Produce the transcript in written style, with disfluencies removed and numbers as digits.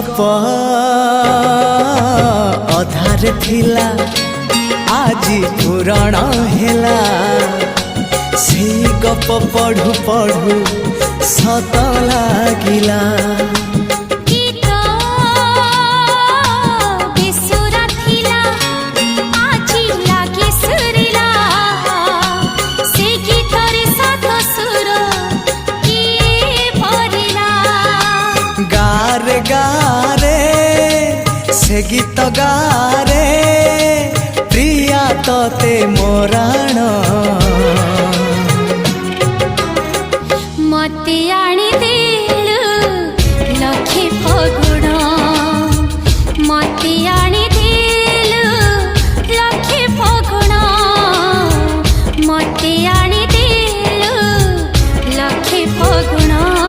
गप अधार थिला आजी पुराण हेला से गप पढ़ु पढ़ु सत लागिला गारे गारे से गीत गारे प्रिया तोते मोराण